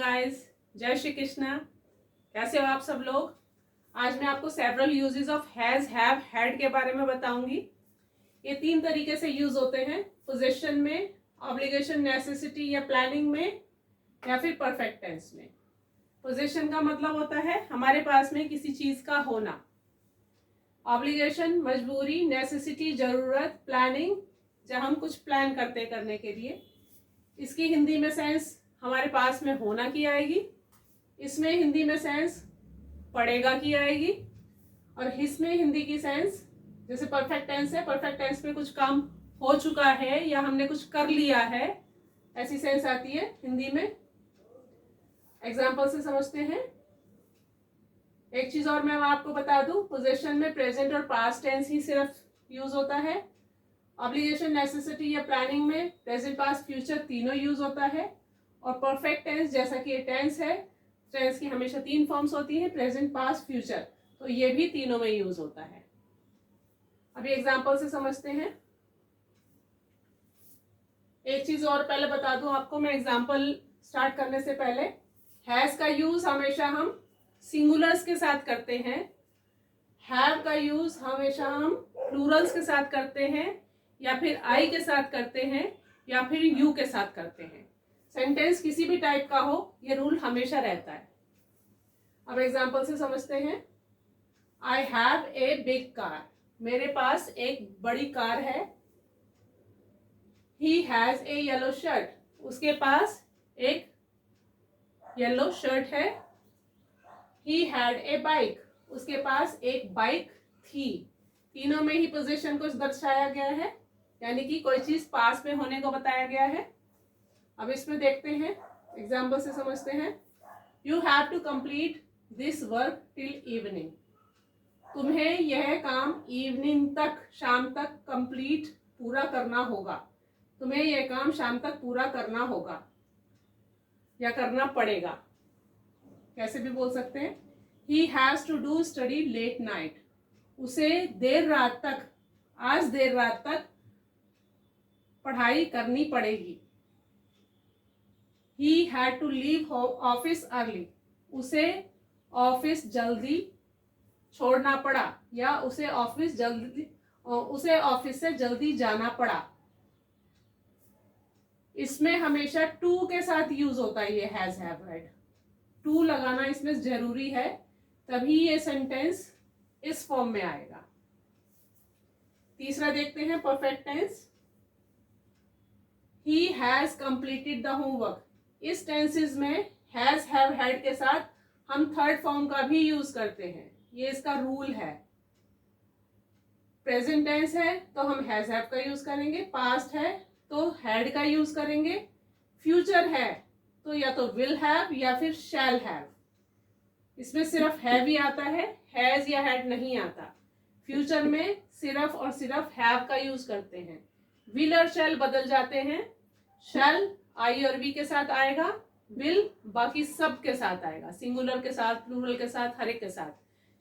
Guys, जय श्री कृष्णा। कैसे हो आप सब लोग। आज मैं आपको several uses of has, have, had के बारे में बताऊंगी। ये 3 तरीके से यूज होते हैं, पोजीशन में, ऑब्लिगेशन, नेसेसिटी या प्लानिंग में, या फिर परफेक्ट टेंस में। पोजीशन का मतलब होता है हमारे पास में किसी चीज का होना। ऑब्लिगेशन मजबूरी, नेसेसिटी जरूरत, प्लानिंग जब हम कुछ प्लान करते करने के लिए। इसकी हिंदी में सेंस हमारे पास में होना की आएगी, इसमें हिंदी में सेंस पड़ेगा की आएगी, और इसमें हिंदी की सेंस जैसे परफेक्ट टेंस है, परफेक्ट टेंस में कुछ काम हो चुका है या हमने कुछ कर लिया है, ऐसी सेंस आती है हिंदी में। एग्जाम्पल से समझते हैं। एक चीज और मैं आपको बता दूं, पोजीशन में प्रेजेंट और पास्ट टेंस ही सिर्फ यूज होता है। ऑब्लिगेशन, नेसेसिटी या प्लानिंग में प्रेजेंट, पास्ट, फ्यूचर तीनों यूज होता है। और परफेक्ट टेंस जैसा कि ये टेंस है, टेंस की हमेशा 3 फॉर्म्स होती है, प्रेजेंट, पास्ट, फ्यूचर, तो ये भी तीनों में यूज होता है। अभी एग्जांपल से समझते हैं। एक चीज और पहले बता दूं आपको मैं एग्जांपल स्टार्ट करने से पहले, हैज का यूज हमेशा हम सिंगुलर्स के साथ करते हैं, हैव का यूज हमेशा हम प्लूरल्स के साथ करते हैं, या फिर आई के साथ करते हैं, या फिर यू के साथ करते हैं। सेंटेंस किसी भी टाइप का हो, ये रूल हमेशा रहता है। अब एग्जांपल से समझते हैं। I have a big car, मेरे पास एक बड़ी कार है। He has a yellow shirt, उसके पास एक येलो शर्ट है। ही हैड ए बाइक, उसके पास एक बाइक थी। तीनों में ही पोजीशन को दर्शाया गया है, यानी कि कोई चीज पास में होने को बताया गया है। अब इसमें देखते हैं, एग्जाम्पल से समझते हैं। You have to complete this work till evening, तुम्हें यह काम इवनिंग तक, शाम तक कंप्लीट पूरा करना होगा। तुम्हें यह काम शाम तक पूरा करना होगा या करना पड़ेगा, कैसे भी बोल सकते हैं। He has to do study late night, उसे देर रात तक, आज देर रात तक पढ़ाई करनी पड़ेगी। He had to leave office early, उसे ऑफिस जल्दी छोड़ना पड़ा, या उसे ऑफिस से जल्दी जाना पड़ा। इसमें हमेशा टू के साथ यूज होता है ये हैज, हैव, हैड। टू लगाना इसमें जरूरी है, तभी ये सेंटेंस इस फॉर्म में आएगा। तीसरा देखते हैं, perfect tense. He has completed the homework, इस टेंसेस में हैज, हैव, हैड के साथ हम थर्ड फॉर्म का भी यूज करते हैं, ये इसका रूल है। प्रेजेंट टेंस है तो हम हैज, हैव का यूज करेंगे, पास्ट है तो हैड का यूज करेंगे, फ्यूचर है तो या तो विल हैव या फिर शैल हैव। इसमें सिर्फ हैव ही आता है, हैज या हैड नहीं आता। फ्यूचर में सिर्फ और सिर्फ हैव का यूज करते हैं। विल और शैल बदल जाते हैं। शैल आई और वी के साथ आएगा, विल बाकी सब के साथ आएगा, सिंगुलर के साथ, प्लूरल के साथ, हर एक के साथ।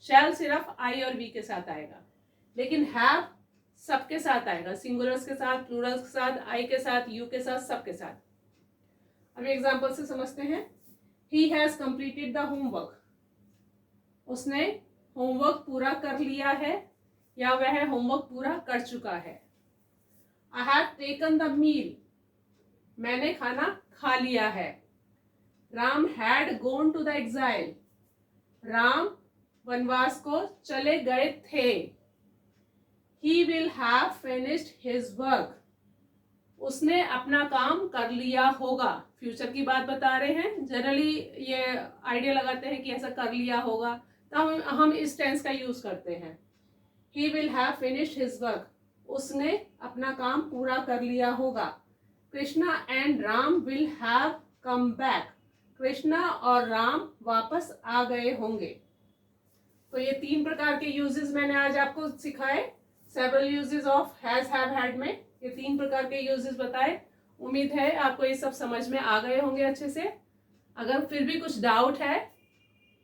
शैल सिर्फ आई और वी के साथ आएगा, लेकिन हैव सबके साथ आएगा, सिंगुलर्स के साथ, प्लूरल्स के साथ, आई के साथ, यू के साथ, सबके साथ। अब एग्जांपल से समझते हैं। He has completed the homework, उसने होमवर्क पूरा कर लिया है या वह होमवर्क पूरा कर चुका है। I have taken the meal, मैंने खाना खा लिया है। Ram had gone to the exile, Ram वनवास को चले गए थे। He will have finished his work, उसने अपना काम कर लिया होगा। फ्यूचर की बात बता रहे हैं, जनरली ये आइडिया लगाते हैं कि ऐसा कर लिया होगा, तो हम इस टेंस का यूज करते हैं। He will have finished his work, उसने अपना काम पूरा कर लिया होगा। Krishna and Ram will have come back, Krishna और राम वापस आ गए होंगे। तो ये 3 प्रकार के यूजेस मैंने आज आपको सिखाए, several uses of has, have, had में ये 3 प्रकार के यूजेस बताए। उम्मीद है आपको ये सब समझ में आ गए होंगे अच्छे से। अगर फिर भी कुछ डाउट है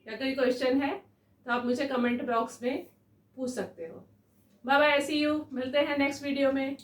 या कोई क्वेश्चन है तो आप मुझे कमेंट बॉक्स में पूछ सकते हो। बाय बाय, सी यू, मिलते हैं नेक्स्ट वीडियो में।